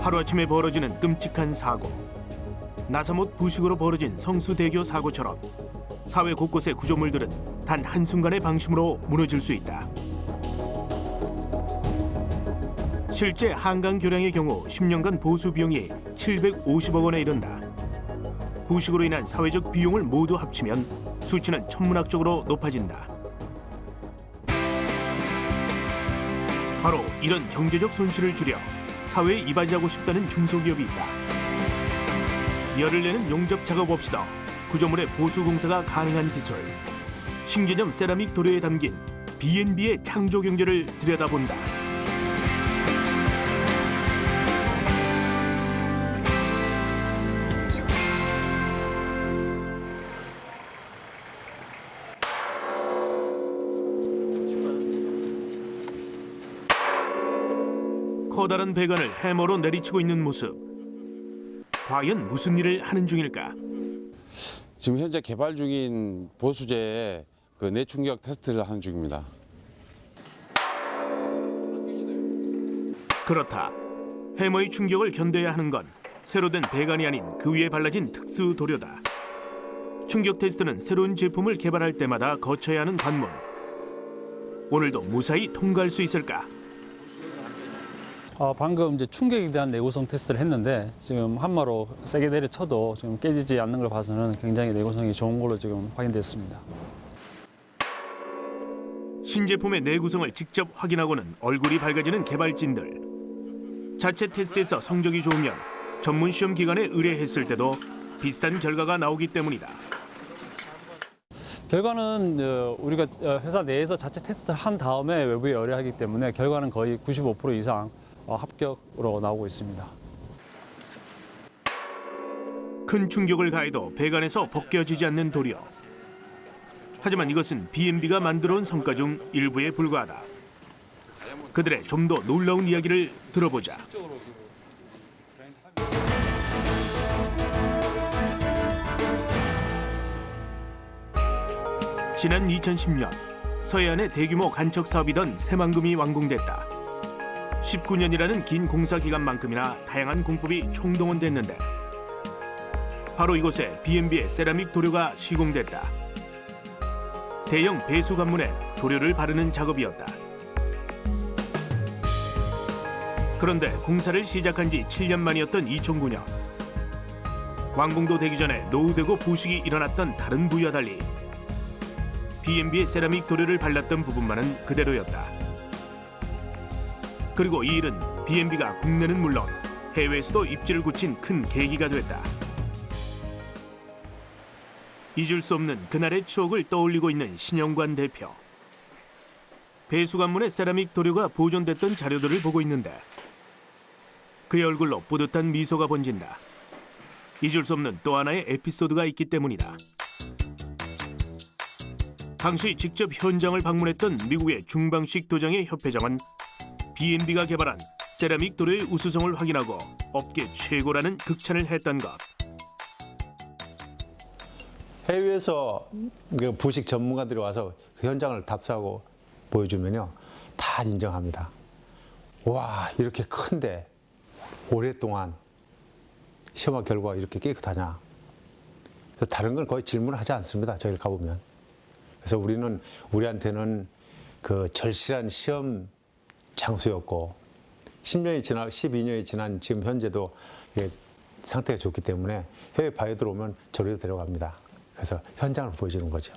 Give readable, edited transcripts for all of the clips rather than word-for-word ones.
하루아침에 벌어지는 끔찍한 사고. 나사못 부식으로 벌어진 성수대교 사고처럼 사회 곳곳의 구조물들은 단 한순간의 방심으로 무너질 수 있다. 실제 한강 교량의 경우 10년간 보수 비용이 750억 원에 이른다. 부식으로 인한 사회적 비용을 모두 합치면 수치는 천문학적으로 높아진다. 바로 이런 경제적 손실을 줄여 사회에 이바지하고 싶다는 중소기업이 있다. 열을 내는 용접 작업 없이도 구조물의 보수 공사가 가능한 기술. 신개념 세라믹 도료에 담긴 B&B의 창조 경제를 들여다본다. 커다란 배관을 해머로 내리치고 있는 모습. 과연 무슨 일을 하는 중일까? 지금 현재 개발 중인 보수제의 내충격 테스트를 하는 중입니다. 그렇다. 해머의 충격을 견뎌야 하는 건 새로 된 배관이 아닌 그 위에 발라진 특수 도료다. 충격 테스트는 새로운 제품을 개발할 때마다 거쳐야 하는 관문. 오늘도 무사히 통과할 수 있을까? 방금 이제 충격에 대한 내구성 테스트를 했는데 지금 한마로 세게 내려쳐도 지금 깨지지 않는 걸 봐서는 굉장히 내구성이 좋은 걸로 지금 확인됐습니다. 신제품의 내구성을 직접 확인하고는 얼굴이 밝아지는 개발진들. 자체 테스트에서 성적이 좋으면 전문 시험 기관에 의뢰했을 때도 비슷한 결과가 나오기 때문이다. 결과는 우리가 회사 내에서 자체 테스트를 한 다음에 외부에 의뢰하기 때문에 결과는 거의 95% 이상 합격으로 나오고 있습니다. 큰 충격을 가해도 배관에서 벗겨지지 않는 도료. 하지만 이것은 B&B가 만들어온 성과 중 일부에 불과하다. 그들의 좀 더 놀라운 이야기를 들어보자. 지난 2010년 서해안의 대규모 간척 사업이던 새만금이 완공됐다. 19년이라는 긴 공사 기간만큼이나 다양한 공법이 총동원됐는데 바로 이곳에 B&B의 세라믹 도료가 시공됐다. 대형 배수 관문에 도료를 바르는 작업이었다. 그런데 공사를 시작한 지 7년 만이었던 2009년 완공도 되기 전에 노후되고 부식이 일어났던 다른 부위와 달리 B&B의 세라믹 도료를 발랐던 부분만은 그대로였다. 그리고 이 일은 B&B가 국내는 물론 해외에서도 입지를 굳힌 큰 계기가 됐다. 잊을 수 없는 그날의 추억을 떠올리고 있는 신영관 대표. 배수관문의 세라믹 도료가 보존됐던 자료들을 보고 있는데 그의 얼굴로 뿌듯한 미소가 번진다. 잊을 수 없는 또 하나의 에피소드가 있기 때문이다. 당시 직접 현장을 방문했던 미국의 중방식 도장의 협회장은 B&B가 개발한 세라믹 도료의 우수성을 확인하고 업계 최고라는 극찬을 했던 것. 해외에서 부식 전문가들이 와서 그 현장을 답사하고 보여주면요, 다 인정합니다. 와, 이렇게 큰데 오랫동안 시험한 결과가 이렇게 깨끗하냐. 다른 건 거의 질문을 하지 않습니다. 저희를 가보면. 그래서 우리한테는 그 절실한 시험 장소였고 10년이 지나 12년이 지난 지금 현재도 상태가 좋기 때문에 해외 바이오들 오면 저리로 데려갑니다. 그래서 현장을 보여주는 거죠.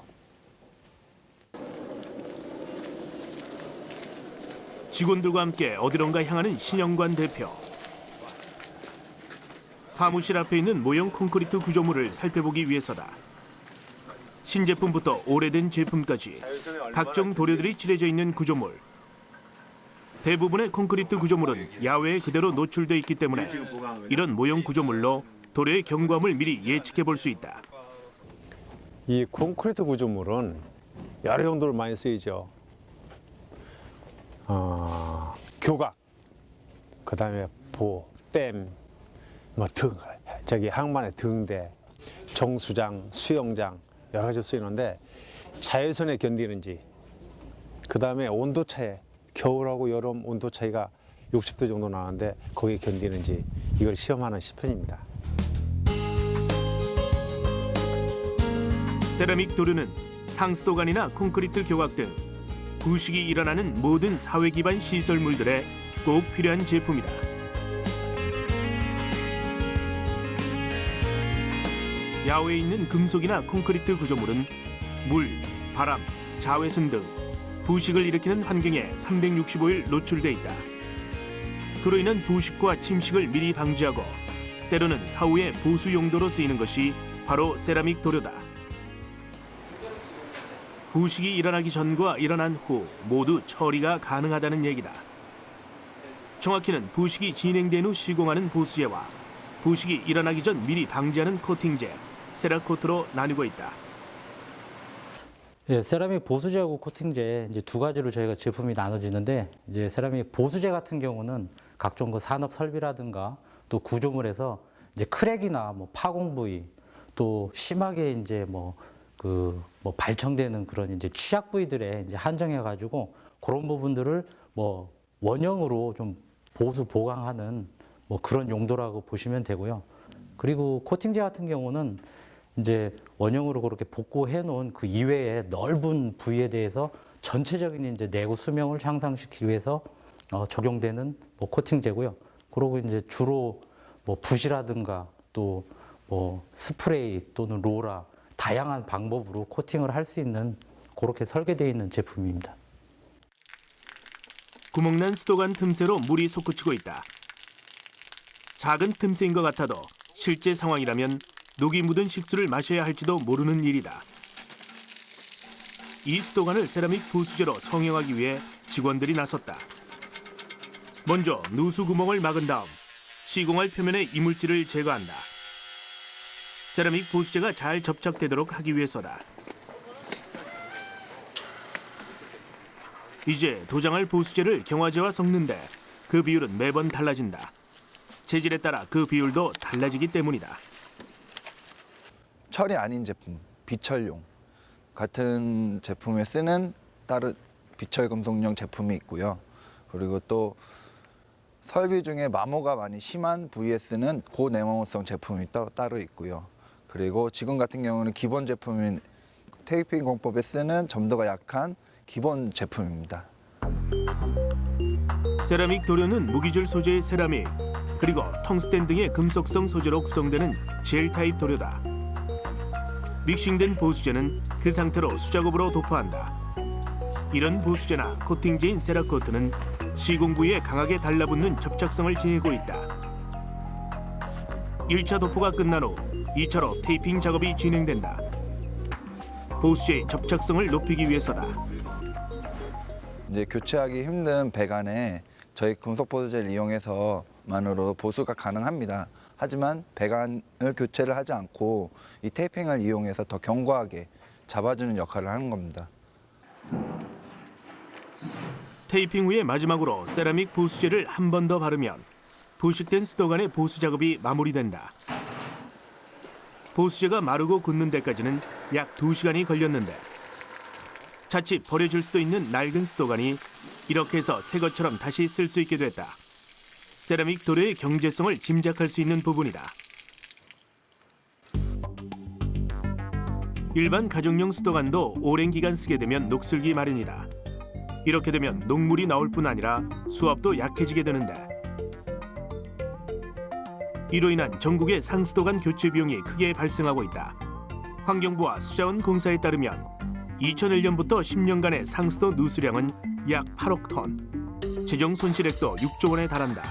직원들과 함께 어디론가 향하는 신영관 대표. 사무실 앞에 있는 모형 콘크리트 구조물을 살펴보기 위해서다. 신제품부터 오래된 제품까지 각종 도료들이 칠해져 있는 구조물. 대부분의 콘크리트 구조물은 야외에 그대로 노출돼 있기 때문에 이런 모형 구조물로 도료의 경과물 미리 예측해 볼 수 있다. 이 콘크리트 구조물은 여러 용도로 많이 쓰이죠. 교각, 그다음에 댐, 항만의 등대, 정수장, 수영장 여러 가지 쓰이는데 자외선에 견디는지, 그다음에 온도 차이, 겨울하고 여름 온도 차이가 60도 정도 나오는데 거기에 견디는지 이걸 시험하는 시편입니다. 세라믹 도료는 상수도관이나 콘크리트 교각 등 부식이 일어나는 모든 사회 기반 시설물들에 꼭 필요한 제품이다. 야외에 있는 금속이나 콘크리트 구조물은 물, 바람, 자외선 등 부식을 일으키는 환경에 365일 노출돼 있다. 그로 인한 부식과 침식을 미리 방지하고 때로는 사후에 보수 용도로 쓰이는 것이 바로 세라믹 도료다. 부식이 일어나기 전과 일어난 후 모두 처리가 가능하다는 얘기다. 정확히는 부식이 진행된 후 시공하는 보수제와 부식이 일어나기 전 미리 방지하는 코팅제, 세라코트로 나뉘고 있다. 예, 세라믹 보수제하고 코팅제 이제 두 가지로 저희가 제품이 나눠지는데 이제 세라믹 보수제 같은 경우는 각종 그 산업 설비라든가 또 구조물에서 이제 크랙이나 뭐 파공 부위 또 심하게 이제 뭐 발청되는 그런 이제 취약 부위들에 이제 한정해 가지고 그런 부분들을 뭐 원형으로 좀 보수 보강하는 뭐 그런 용도라고 보시면 되고요. 그리고 코팅제 같은 경우는 이제 원형으로 그렇게 복구해 놓은 그 이외의 넓은 부위에 대해서 전체적인 이제 내구 수명을 향상시키기 위해서 적용되는 뭐 코팅제고요. 그리고 이제 주로 뭐 붓이라든가 또 뭐 스프레이 또는 로라 다양한 방법으로 코팅을 할 수 있는 그렇게 설계되어 있는 제품입니다. 구멍난 수도관 틈새로 물이 솟구치고 있다. 작은 틈새인 것 같아도 실제 상황이라면 녹이 묻은 식수를 마셔야 할지도 모르는 일이다. 이 수도관을 세라믹 보수제로 성형하기 위해 직원들이 나섰다. 먼저 누수 구멍을 막은 다음 시공할 표면의 이물질을 제거한다. 세라믹 보수제가 잘 접착되도록 하기 위해서다. 이제 도장할 보수제를 경화제와 섞는데 그 비율은 매번 달라진다. 재질에 따라 그 비율도 달라지기 때문이다. 철이 아닌 제품, 비철용 같은 제품에 쓰는 따로 비철 금속용 제품이 있고요. 그리고 또 설비 중에 마모가 많이 심한 부위에 쓰는 고내마모성 제품이 따로 있고요. 그리고 지금 같은 경우는 기본 제품인 테이핑 공법에 쓰는 점도가 약한 기본 제품입니다. 세라믹 도료는 무기질 소재의 세라믹, 그리고 텅스텐 등의 금속성 소재로 구성되는 젤 타입 도료다. 믹싱된 보수제는 그 상태로 수작업으로 도포한다. 이런 보수제나 코팅제인 세라코트는 시공 부위에 강하게 달라붙는 접착성을 지니고 있다. 1차 도포가 끝난 후 2차로 테이핑 작업이 진행된다. 보수제의 접착성을 높이기 위해서다. 이제 교체하기 힘든 배관에 저희 금속 보수제를 이용해서만으로 보수가 가능합니다. 하지만 배관을 교체를 하지 않고 이 테이핑을 이용해서 더 견고하게 잡아주는 역할을 하는 겁니다. 테이핑 후에 마지막으로 세라믹 보수제를 한 번 더 바르면 부식된 수도관의 보수 작업이 마무리된다. 보수제가 마르고 굳는 데까지는 약 2시간이 걸렸는데 자칫 버려질 수도 있는 낡은 수도관이 이렇게 해서 새 것처럼 다시 쓸 수 있게 됐다. 세라믹 도료의 경제성을 짐작할 수 있는 부분이다. 일반 가정용 수도관도 오랜 기간 쓰게 되면 녹슬기 마련이다. 이렇게 되면 녹물이 나올 뿐 아니라 수압도 약해지게 되는데 이로 인한 전국의 상수도관 교체 비용이 크게 발생하고 있다. 환경부와 수자원 공사에 따르면 2001년부터 10년간의 상수도 누수량은 약 8억 톤, 재정 손실액도 6조 원에 달한다.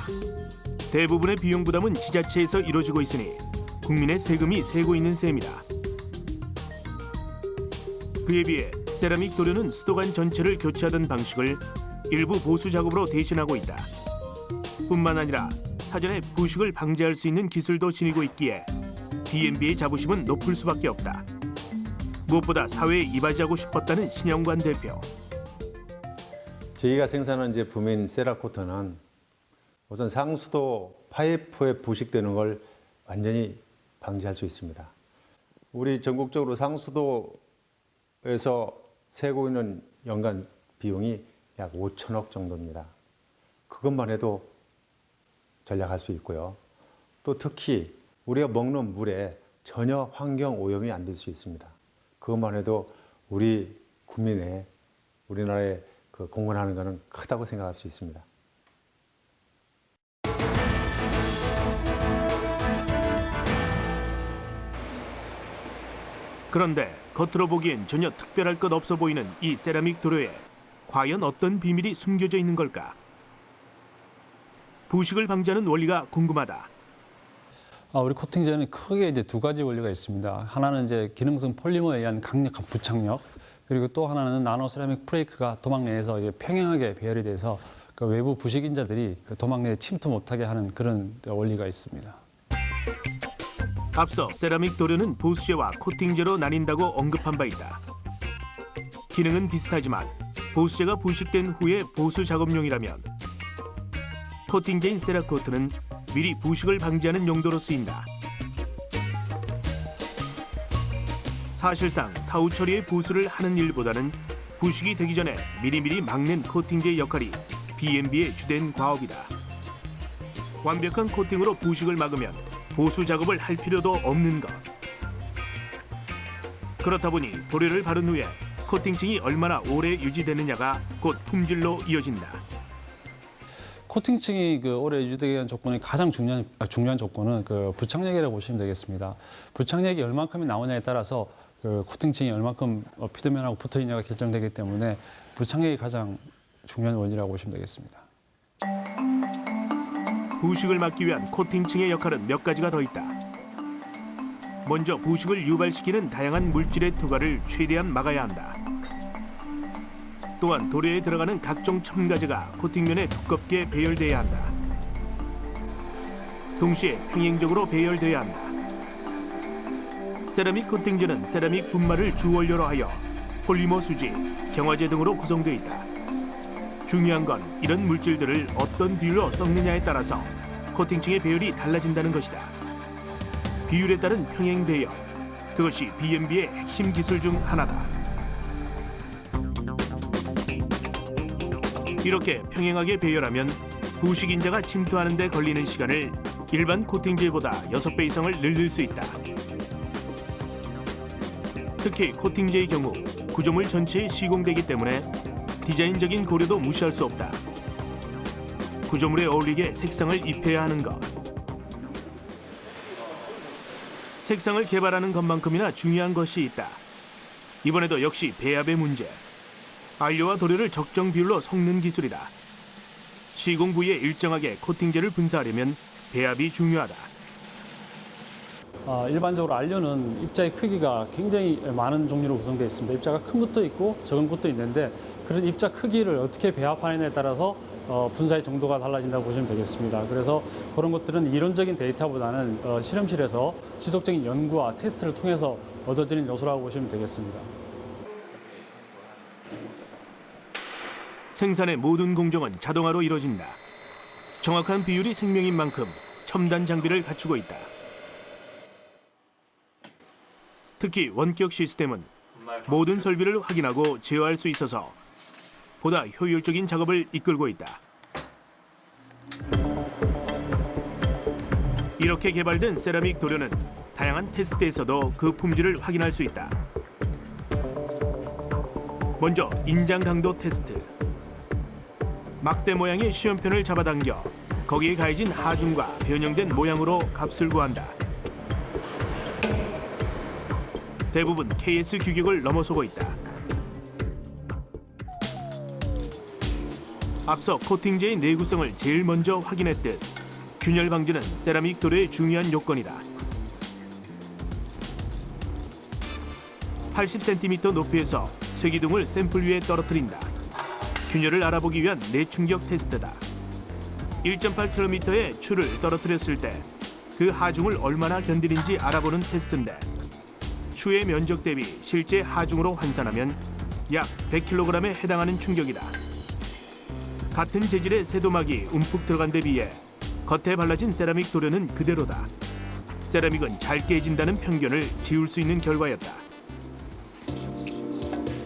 대부분의 비용 부담은 지자체에서 이루어지고 있으니 국민의 세금이 새고 있는 셈이다. 그에 비해 세라믹 도료는 수도관 전체를 교체하던 방식을 일부 보수 작업으로 대신하고 있다. 뿐만 아니라 사전에 부식을 방지할 수 있는 기술도 지니고 있기에 B&B의 자부심은 높을 수밖에 없다. 무엇보다 사회에 이바지하고 싶었다는 신영관 대표. 저희가 생산한 제품인 세라코트는 우선 상수도 파이프에 부식되는 걸 완전히 방지할 수 있습니다. 우리 전국적으로 상수도에서 세고 있는 연간 비용이 약 5천억 정도입니다. 그것만 해도 전략할 수 있고요. 또 특히 우리가 먹는 물에 전혀 환경 오염이 안 될 수 있습니다. 그것만 해도 우리 국민의 우리나라에 그 공헌하는 것은 크다고 생각할 수 있습니다. 그런데 겉으로 보기엔 전혀 특별할 것 없어 보이는 이 세라믹 도료에 과연 어떤 비밀이 숨겨져 있는 걸까? 부식을 방지하는 원리가 궁금하다. 우리 코팅제는 크게 이제 두 가지 원리가 있습니다. 하나는 이제 기능성 폴리머에 의한 강력한 부착력, 그리고 또 하나는 나노 세라믹 프레이크가 도막 내에서 이게 평행하게 배열이 돼서 그 외부 부식 인자들이 그 도막 내에 침투 못하게 하는 그런 원리가 있습니다. 앞서 세라믹 도료는 보수제와 코팅제로 나뉜다고 언급한 바 있다. 기능은 비슷하지만 보수제가 부식된 후에 보수 작업용이라면 코팅제인 세라코트는 미리 부식을 방지하는 용도로 쓰인다. 사실상 사후 처리의 보수를 하는 일보다는 부식이 되기 전에 미리미리 막는 코팅제의 역할이 BMB의 주된 과업이다. 완벽한 코팅으로 부식을 막으면 보수 작업을 할 필요도 없는 것. 그렇다 보니 도료를 바른 후에 코팅층이 얼마나 오래 유지되느냐가 곧 품질로 이어진다. 코팅층이 그 오래 유지되기 위한 조건이 가장 중요한 조건은 그 부착력이라고 보시면 되겠습니다. 부착력이 얼만큼이 나오냐에 따라서 그 코팅층이 얼만큼 피드면하고 붙어 있냐가 결정되기 때문에 부착력이 가장 중요한 원리라고 보시면 되겠습니다. 부식을 막기 위한 코팅층의 역할은 몇 가지가 더 있다. 먼저 부식을 유발시키는 다양한 물질의 투과를 최대한 막아야 한다. 또한 도료에 들어가는 각종 첨가제가 코팅면에 두껍게 배열돼야 한다. 동시에 평행적으로 배열돼야 한다. 세라믹 코팅제는 세라믹 분말을 주원료로 하여 폴리머 수지, 경화제 등으로 구성되어 있다. 중요한 건 이런 물질들을 어떤 비율로 섞느냐에 따라서 코팅층의 배열이 달라진다는 것이다. 비율에 따른 평행 배열, 그것이 BMB의 핵심 기술 중 하나다. 이렇게 평행하게 배열하면 부식 인자가 침투하는 데 걸리는 시간을 일반 코팅제보다 6배 이상을 늘릴 수 있다. 특히 코팅제의 경우 구조물 전체에 시공되기 때문에 디자인적인 고려도 무시할 수 없다. 구조물에 어울리게 색상을 입혀야 하는 것. 색상을 개발하는 것만큼이나 중요한 것이 있다. 이번에도 역시 배합의 문제. 안료와 도료를 적정 비율로 섞는 기술이다. 시공 부위에 일정하게 코팅제를 분사하려면 배합이 중요하다. 일반적으로 안료는 입자의 크기가 굉장히 많은 종류로 구성되어 있습니다. 입자가 큰 것도 있고 적은 것도 있는데 그런 입자 크기를 어떻게 배합하느냐에 따라서 분사의 정도가 달라진다고 보시면 되겠습니다. 그래서 그런 것들은 이론적인 데이터보다는 실험실에서 지속적인 연구와 테스트를 통해서 얻어지는 요소라고 보시면 되겠습니다. 생산의 모든 공정은 자동화로 이루어진다. 정확한 비율이 생명인 만큼 첨단 장비를 갖추고 있다. 특히 원격 시스템은 모든 설비를 확인하고 제어할 수 있어서 보다 효율적인 작업을 이끌고 있다. 이렇게 개발된 세라믹 도료는 다양한 테스트에서도 그 품질을 확인할 수 있다. 먼저 인장 강도 테스트. 막대 모양의 시험편을 잡아당겨 거기에 가해진 하중과 변형된 모양으로 값을 구한다. 대부분 KS 규격을 넘어서고 있다. 앞서 코팅제의 내구성을 제일 먼저 확인했듯 균열 방지는 세라믹 도료의 중요한 요건이다. 80cm 높이에서 쇠기둥을 샘플 위에 떨어뜨린다. 균열을 알아보기 위한 내충격 테스트다. 1.8km의 추를 떨어뜨렸을 때 그 하중을 얼마나 견디는지 알아보는 테스트인데 추의 면적 대비 실제 하중으로 환산하면 약 100kg에 해당하는 충격이다. 같은 재질의 쇠도막이 움푹 들어간 데 비해 겉에 발라진 세라믹 도료는 그대로다. 세라믹은 잘 깨진다는 편견을 지울 수 있는 결과였다.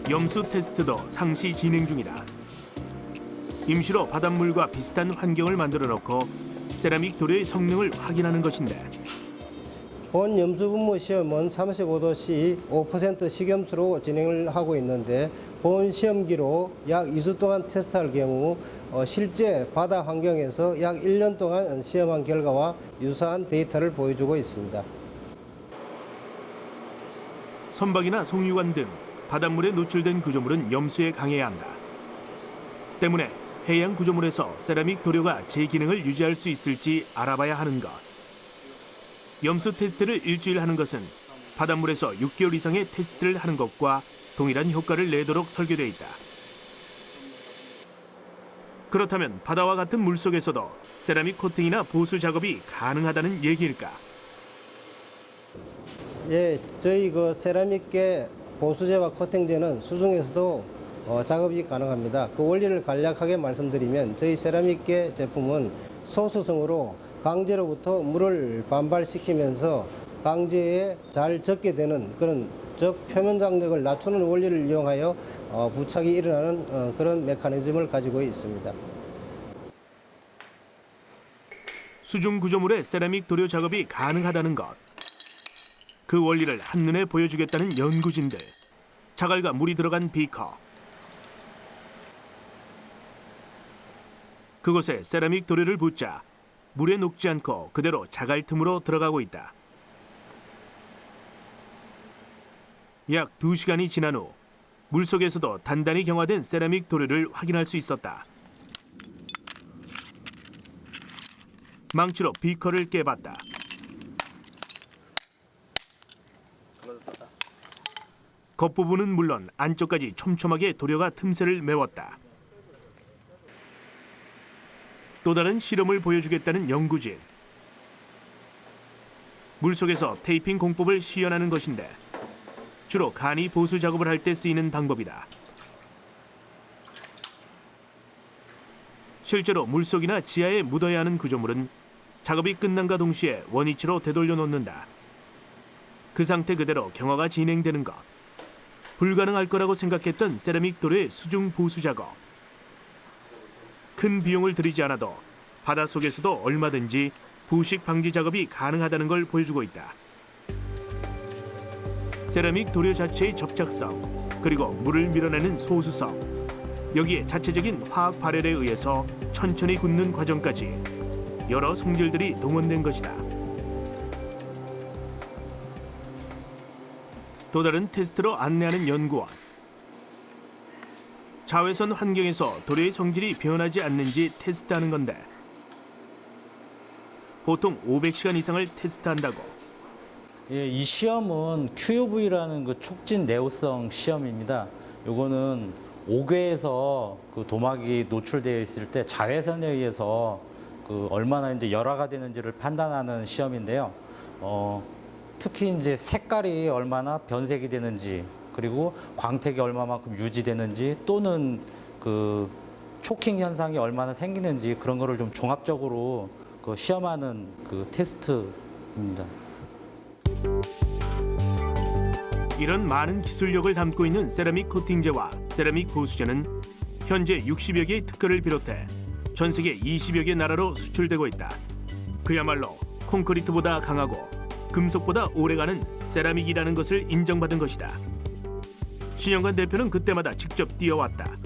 염수 테스트도 상시 진행 중이다. 임시로 바닷물과 비슷한 환경을 만들어 놓고 세라믹 도료의 성능을 확인하는 것인데 본 염수분무 시험은 35도씨 5% 식염수로 진행을 하고 있는데 본 시험기로 약 2주 동안 테스트할 경우 실제 바다 환경에서 약 1년 동안 시험한 결과와 유사한 데이터를 보여주고 있습니다. 선박이나 송유관 등 바닷물에 노출된 구조물은 염수에 강해야 한다. 때문에 해양 구조물에서 세라믹 도료가 제 기능을 유지할 수 있을지 알아봐야 하는 것. 염수 테스트를 일주일 하는 것은 바닷물에서 6개월 이상의 테스트를 하는 것과 동일한 효과를 내도록 설계되어 있다. 그렇다면 바다와 같은 물속에서도 세라믹 코팅이나 보수 작업이 가능하다는 얘기일까? 예, 저희 세라믹계 보수제와 코팅제는 수중에서도 작업이 가능합니다. 그 원리를 간략하게 말씀드리면 저희 세라믹계 제품은 소수성으로 강제로부터 물을 반발시키면서 강제에 잘 젖게 되는 그런 표면 장력을 낮추는 원리를 이용하여 부착이 일어나는 그런 메커니즘을 가지고 있습니다. 수중 구조물에 세라믹 도료 작업이 가능하다는 것. 그 원리를 한눈에 보여주겠다는 연구진들. 자갈과 물이 들어간 비커. 그곳에 세라믹 도료를 붓자 물에 녹지 않고 그대로 자갈 틈으로 들어가고 있다. 약 2시간이 지난 후 물속에서도 단단히 경화된 세라믹 도료를 확인할 수 있었다. 망치로 비커를 깨봤다. 겉부분은 물론 안쪽까지 촘촘하게 도료가 틈새를 메웠다. 또 다른 실험을 보여주겠다는 연구진. 물속에서 테이핑 공법을 시연하는 것인데 주로 간이 보수 작업을 할 때 쓰이는 방법이다. 실제로 물속이나 지하에 묻어야 하는 구조물은 작업이 끝난과 동시에 원위치로 되돌려 놓는다. 그 상태 그대로 경화가 진행되는 것. 불가능할 거라고 생각했던 세라믹 도료의 수중 보수 작업. 큰 비용을 들이지 않아도 바닷속에서도 얼마든지 부식 방지 작업이 가능하다는 걸 보여주고 있다. 세라믹 도료 자체의 접착성, 그리고 물을 밀어내는 소수성, 여기에 자체적인 화학 발열에 의해서 천천히 굳는 과정까지 여러 성질들이 동원된 것이다. 또 다른 테스트로 안내하는 연구원. 자외선 환경에서 도료의 성질이 변하지 않는지 테스트하는 건데 보통 500시간 이상을 테스트한다고. 예, 이 시험은 QUV라는 그 촉진 내우성 시험입니다. 요거는 옥외에서 그 도막이 노출되어 있을 때 자외선에 의해서 그 얼마나 이제 열화가 되는지를 판단하는 시험인데요. 특히 이제 색깔이 얼마나 변색이 되는지, 그리고 광택이 얼마만큼 유지되는지, 또는 그 초킹 현상이 얼마나 생기는지 그런 거를 좀 종합적으로 그 시험하는 그 테스트입니다. 이런 많은 기술력을 담고 있는 세라믹 코팅제와 세라믹 보수제는 현재 60여 개의 특허를 비롯해 전 세계 20여 개 나라로 수출되고 있다. 그야말로 콘크리트보다 강하고 금속보다 오래가는 세라믹이라는 것을 인정받은 것이다. 신영관 대표는 그때마다 직접 뛰어왔다.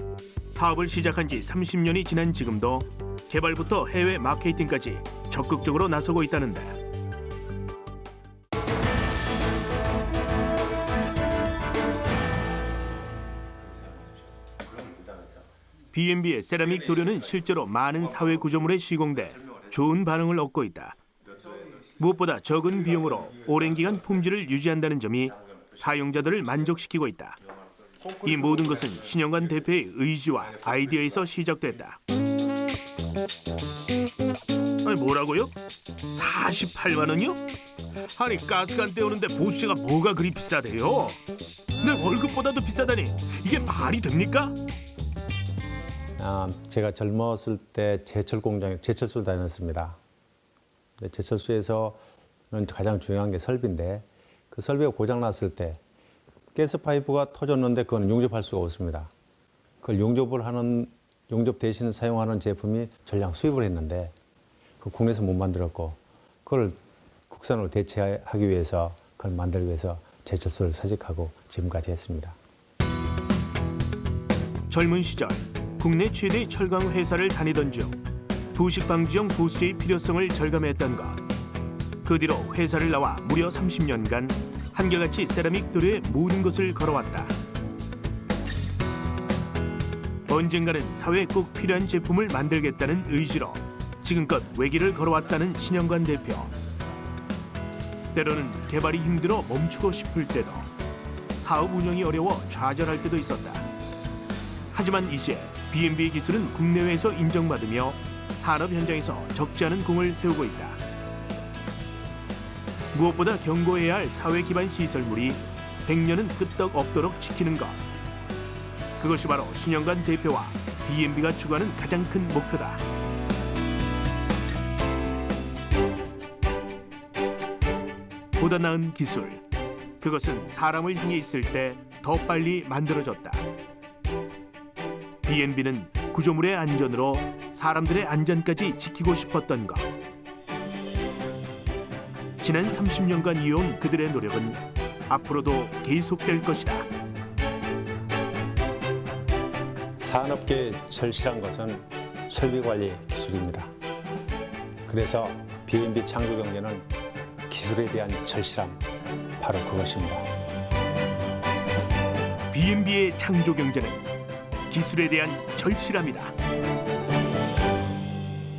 사업을 시작한 지 30년이 지난 지금도 개발부터 해외 마케팅까지 적극적으로 나서고 있다는데 B&B의 세라믹 도료는 실제로 많은 사회 구조물에 시공돼 좋은 반응을 얻고 있다. 무엇보다 적은 비용으로 오랜 기간 품질을 유지한다는 점이 사용자들을 만족시키고 있다. 이 모든 것은 신영관 대표의 의지와 아이디어에서 시작됐다. 아니 뭐라고요? 48만 원이요? 아니 가스관 때우는데 보수제가 뭐가 그리 비싸대요? 내 월급보다도 비싸다니 이게 말이 됩니까? 제가 젊었을 때 제철 공장에 제철소를 다녔습니다. 제철소에서는 가장 중요한 게 설비인데 그 설비가 고장 났을 때 가스 파이프가 터졌는데 그건 용접할 수가 없습니다. 그걸 용접을 하는 용접 대신 사용하는 제품이 전량 수입을 했는데 그 국내에서 못 만들었고 그걸 국산으로 대체하기 위해서 그걸 만들기 위해서 제초소를 설립하고 지금까지 했습니다. 젊은 시절 국내 최대 철강 회사를 다니던 중 부식 방지용 보수제의 필요성을 절감했던 것. 그 뒤로 회사를 나와 무려 30년간 한결같이 세라믹 도료의 모든 것을 걸어왔다. 언젠가는 사회에 꼭 필요한 제품을 만들겠다는 의지로 지금껏 외길을 걸어왔다는 신영관 대표. 때로는 개발이 힘들어 멈추고 싶을 때도, 사업 운영이 어려워 좌절할 때도 있었다. 하지만 이제 B&B의 기술은 국내외에서 인정받으며 산업 현장에서 적지 않은 공을 세우고 있다. 무엇보다 경고해야 할 사회 기반 시설물이 100년은 끄떡 없도록 지키는 것. 그것이 바로 신영관 대표와 B&B가 추구하는 가장 큰 목표다. 보다 나은 기술. 그것은 사람을 향해 있을 때 더 빨리 만들어졌다. B&B는 구조물의 안전으로 사람들의 안전까지 지키고 싶었던 것. 지난 30년간 이어온 그들의 노력은 앞으로도 계속될 것이다. 산업계의 절실한 것은 설비관리 기술입니다. 그래서 B&B 창조 경제는 기술에 대한 절실함, 바로 그것입니다. B&B의 창조 경제는 기술에 대한 절실함이다.